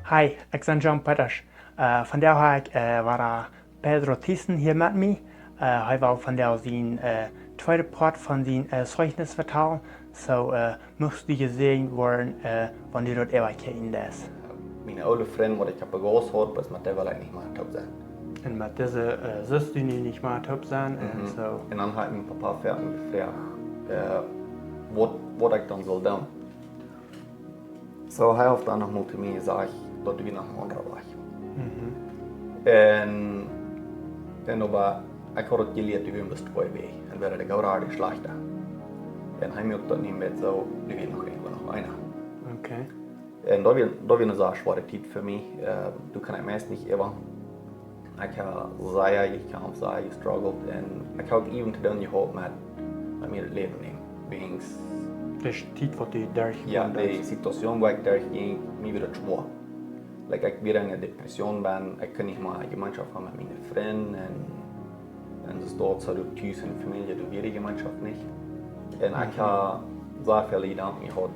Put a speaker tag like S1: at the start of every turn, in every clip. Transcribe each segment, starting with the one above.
S1: Hi, ik ben John Pedro. Vandaag war Pedro Thiessen hier met mij. Hij wil vandaag zijn tweede part van zijn Zeugnis vertellen. So moest die gezien worden wanneer dat evacueren is.
S2: Mijn oude vriend, wat ik heb gehoord, was met die wel niet meer top zijn.
S1: En met deze zus die niet meer top zijn. En, so.
S2: En dan had mijn papa verder gevraagd wat ik dan zal doen. Zo hij heeft dan nog moeten mij gezegd dat we naar een andere weg. En aber ik had het geleerd dat we moest twee wegen. En werden de gauw slechter. En hij merkt dat niet meer zo, nu weer nog een.
S1: Okay.
S2: En dat was een zeer zware tijd voor mij. Du kan ik meest niet even. Ik heb zeer gekämpft, zeer gestruggeld. En ik heb ook even te doen gehad met mijn leven nemen. Wegens
S1: Dus tijd wat je daar
S2: ja, de situatie waar ik daar ging, mij weer het zwaar. Like, ik weer in een depressie ben, ik kan niet meer gemeenschap hebben met mijn vrienden. En dus dort zo de thuis en familie, de weer gemeenschap niet. En ik heb zeer veel gedanken gehad.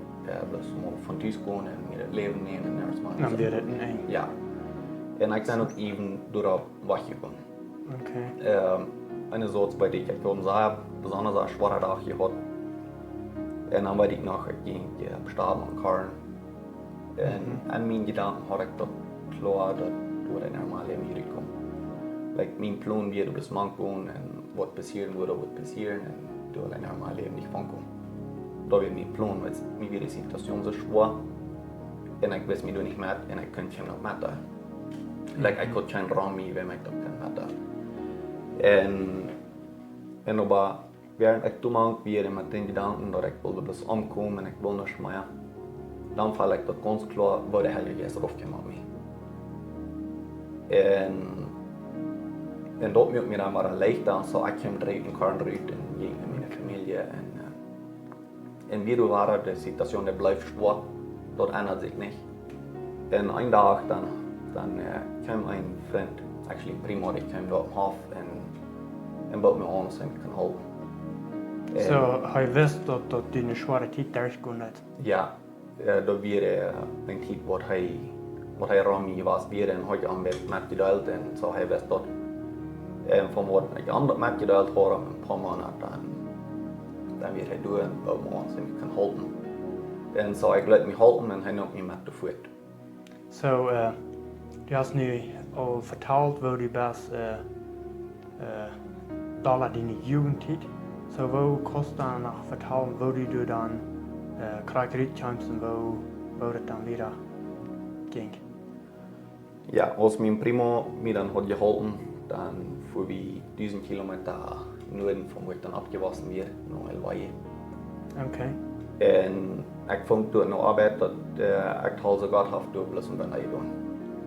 S2: Dus om van thuis komen en weer het leven nemen en ergens maar.
S1: Dan weer het een.
S2: Ja. En ik ben ook even door dat weggegaan.
S1: Okay.
S2: En zoals bij die ik had een bijzonder zware dag gehad. En dan weet ik nog, ik ging bestaan met karren. En mijn gedanken had ik dat klaar dat door een normaal leven hier kom. Like, mijn plan weer op de man komen en wat passeren wordt, wat passeren en door een normaal leven niet van komen. Dat was mijn plan, want mij weer de situatie zo zwaar. En ik wist me niet met en ik kon geen nog met. Like, ik had geen raam meer waar ik dat kon met. En aber während ich toen weer met den gedanken dat ik wilde dus omkomen en ik wil niet meer, dan val ik dat ganz klar waar de Heilige Geest opgekomen met mij. En dat maakt me dan maar leicht aan, zo ik hem eruit en kan eruit en ging met mijn familie. En weer waren de situatie die blijft zwaar, dat ändert zich niet. En een dag dan kwam een vriend, actually prima, die kwam daar op af en bood me aan zodat ik kan helpen.
S1: So hij wist dat die een zware tijd daar kon net.
S2: Ja, dat was een tijd wat hij ramie was weer en hij aan met gedeeld en zo hij wist dat. En van wat ik aan met gedeeld had een paar maanden dan weer hij doen en bood me aan zodat ik kan helpen. En zo ik liet me helpen en hij nam me met de voet.
S1: So du hast nu al verteld waar du best dollar in de Jugendzeit. So wo kost dan nog vertellen wo du dan krijgt uitkomt en wo het dan weer ging.
S2: Ja, als mijn primo mij dan had geholpen, dan voor we 1000 kilometer noorden van waar ik dan afgewassen weer naar Elwaie.
S1: Okay.
S2: En ik vond door een arbeid dat ik al zo gehad had door blijven ben naar doen.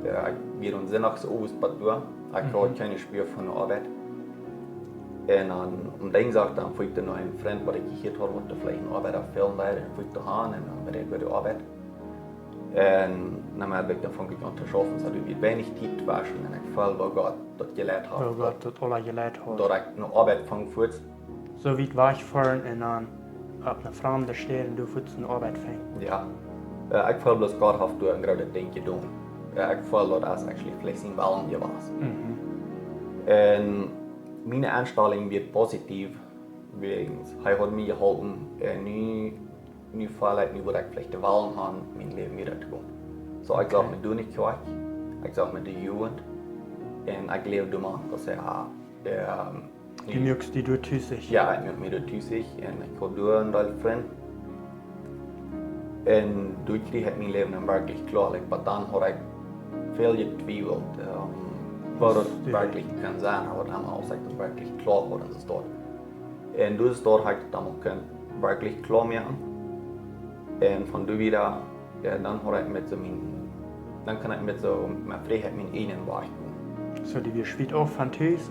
S2: Ik weer een zinnigste overspad door. Ik had geen speur van de arbeid. En dan om dinsdag dan voeg ik nog een vriend wat ik gegeven had, wat de vlees een arbeid afvullen daar en voeg ik te gaan en dan ben ik bij de arbeid. En dan heb ik dan vond ik aan te schaffen, zodat ik weinig tijd waschen en ik voel wel God dat geleid had.
S1: Wel God dat alle geleid had.
S2: Dat ik nog arbeid van voet.
S1: Zo wie wegfahren en dan op een vreemde stad en du voet een arbeid ving.
S2: Ja, ik voel dat God heeft door een grote ding gedaan. Ik voel dat als actually vlees in ballen was. En mijn aanstelling werd positief, wegens hij had mij geholpen en nu voel ik nu wat ik vielleicht de wallen aan mijn leven weer uit te komen. Zo ik zag me doen ik kwijt, ik zag me de jugend en ik leefde man, dat zei
S1: die merkst die du thuis.
S2: Ja, ik merk me dat thuis en ik had door een deel vriend. En door kreeg ik mijn leven dan werkelijk klaar, maar dan had ik veel getwijfeld. Wat het werkelijk kan zijn, wat allemaal als ik het werkelijk klaar worden is dat. En dus daar heb ik het allemaal werkelijk klaar mee aan. En van daar weer, dan kan ik met vrijheid mijn eigen weg doen.
S1: So die weer schwiet af van thuis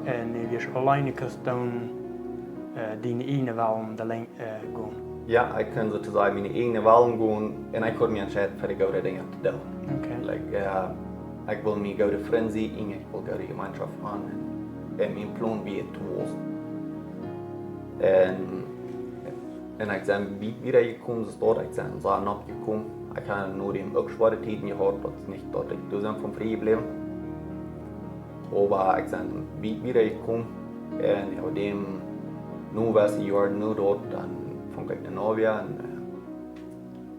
S1: en die weer alleine kunt dan die ene wel de lijn gaan.
S2: Ja, ik kan sozusagen mijn eigen wel gaan en ik kan me entscheiden voor de goede dingen te doen.
S1: Okay.
S2: Like, ik wil mijn goede vriend zien en ik wil goede gemeenschap aan en mijn plan weer te was. En En ik ben wieder gekommen, dus dort, ik ben zaten opgekomen. Ik heb nur die ook schwere tijden gehad, dat is niet dat ik dus van vrij gebleven. Maar ik ben wieder gekommen en ja, dem nu was ik jaar nu dort, dan vond ik de Novia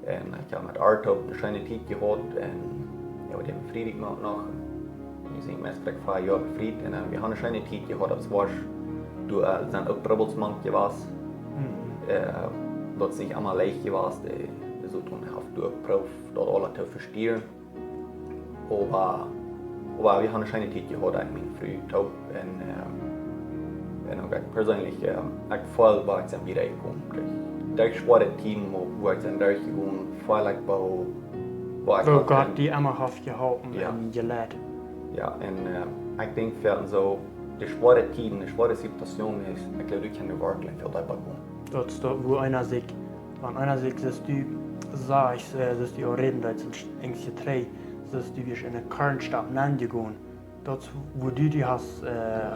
S2: en ik heb met Arto een schöne tijd gehad en ja, dem befriedigt me ook nog. Wir sind meistens frei Jahr befriedigt und wir haben eine schöne Zeit gehabt, das war du sind auch Troublesmann gewesen. Dat is niet allemaal leicht geweest, so toen heb ik geprobeerd dat alles te verstehen. Aber wir haben eine schöne Zeit gehabt, ich meine früh taub und auch persönlich, ich voll war ich wieder gekommen. Das schwere Team, wo ich dann durchgegangen, voll ich
S1: wo Gott die immer hat geholfen und gelehrt.
S2: Ja, en ik denk verder zo, de schwere tijden, de schwere situatie is, ik geloof dat je nu werkelijk veel daarbij komt.
S1: Dat is wo einer sich, wenn einer sich, dass du sagst, dass du auch reden, dass du eigentlich drei, dass du dich in eine Kernstadt gehen. Dat wo du die hast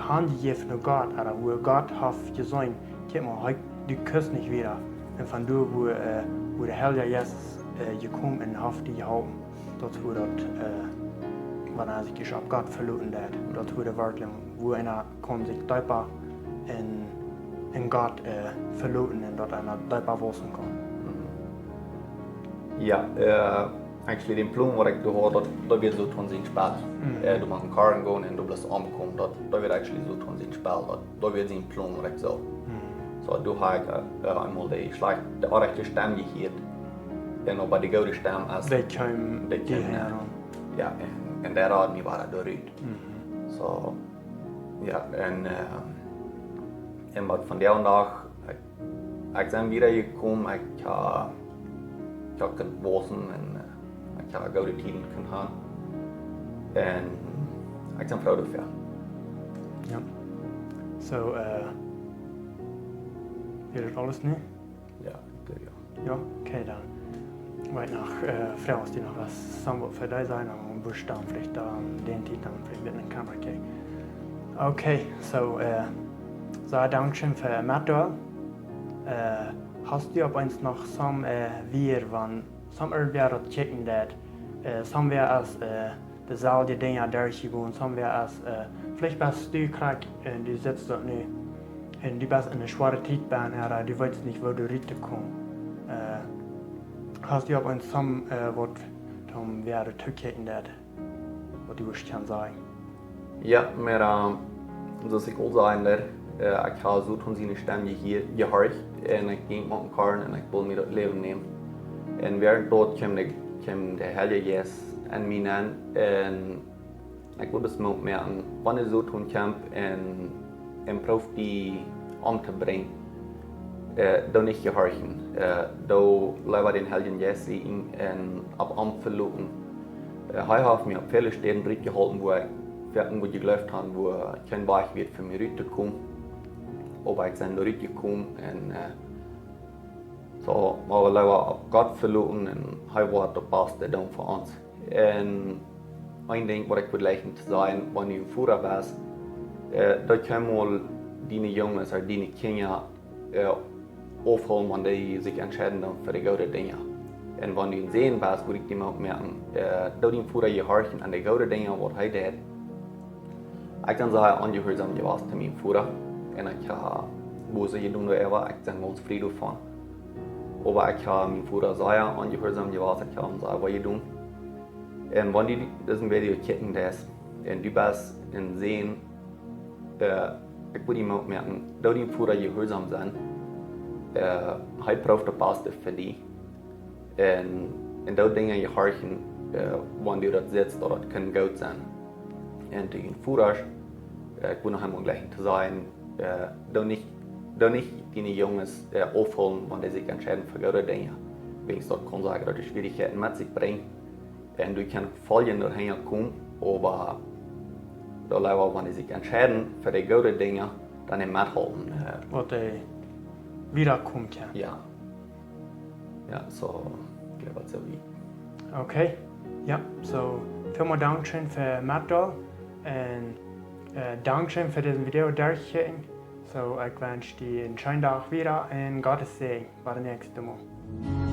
S1: Hand gegeben von Gott, oder wo Gott hat gesagt, guck mal, du kannst nicht wieder. Und von du, wo der Herr Jesus gekommen und hat die geholfen, dat wo dat wenn sich auf Gott verloren hat. Dat wurde wirklich, wo einer kann sich tiefer in Gott verloren und dort einer tiefer wachsen kann.
S2: Ja, eigentlich den Plan, was ich gehört da wird so tun sich spät. Du machst einen Karren gehen und du bist angekommen, da wird eigentlich so tun sich spät. Da wird sein Plan, was ich so. So, du hast einmal die rechte Stamm gehört und aber die gute Stamm ist.
S1: Die kommen her.
S2: Ja, en där hade vi bara dörr ut. Så ja, en vad från den dag jag sen vidare gekommen, jag har kunnat våsen och jag har goda tiden kunnat ha. En jag sen fröjd för.
S1: Ja. Så är det alles nu?
S2: Ja, det gör jag.
S1: Ja, okej då. Weil nach Frauen, die noch was Sambot für dich sein, und Buchstaben vielleicht da den Titel vielleicht mit einer Kamera gehen. Okay, so Dankeschön für Matto. Hast du ab uns noch some wir wann some irgendwer checken that some wir als de Saal die Dinge durchgehen, some wir als vielleicht bist du krank und du sitzt dort nu und du bist in einer schweren Zeitbahn, oder du weißt nicht, wo du reinkommst. Hast du ab uns some was wäre Türkei dat wat du kan sagen?
S2: Ja, maar zoals ik al zei, ik ga zo van zijn stem hier gehorcht en ik ging met een karren en ik wil me dat leven nemen. En während dort kwam de Heilige Geest en mij aan en ik wil dus merken, wanneer ik zo toen kwam en proef die om te brengen. Da nicht gehorchen. Da leider den Heiligen Geest sehen und ab Amt verloren. Heute habe mir auf viele Stellen drin gehalten, wo ich geläuft habe, wo kein Weg wird für mich rüberzukommen. Aber ich bin da rübergekommen und so haben wir leider ab Gott verloren und heute war das Beste dann für uns. Und ein Ding, was ich vielleicht nicht sagen, wenn ich im Führer war, da können mal die Jungs oder die Kinder aufholen, wenn die sich entscheiden für die guten Dinge. Und wenn die sehen, was würde ich auch merken, da die Führer gehorchen an die guten Dinge, was er tut. Ich kann sagen, angehorsam gewesen zu meinem Führer. Und ich habe, wo sie getan haben, ich bin ganz zufrieden davon. Aber ich habe meinem Führer sagen, angehorsam gewesen, ich habe ihm gesagt, was ich tun. Und wenn die diesen Video kicken, und du bist und sehen, ich würde ihm auch merken, da die Führer gehorsam sind, hij proeft de beste voor die. En dat dingen je harten, wanneer je dat zit, dat het kan goed zijn. En tegen voeraars, ik wil nog helemaal gleich te zijn, dan niet die jongens aufholen, wanneer ze zich entscheiden voor goede dingen. Wenigstens dat kan zeggen dat de schwierigheden met zich brengt. En du kan volgen doorheen komen, maar dat leider, wanneer ze zich entscheiden voor de goede dingen, dan in methouden.
S1: Wat wiederkommt, ja.
S2: Ja. Ja, so, ich glaube, so wie.
S1: Okay, ja, so, vielen Dankeschön für Matto und Dankeschön für das Video durchschicken. So, So, ich wünsche dir einen schönen Tag wieder und Gottes Segen. Bis zum nächsten Mal.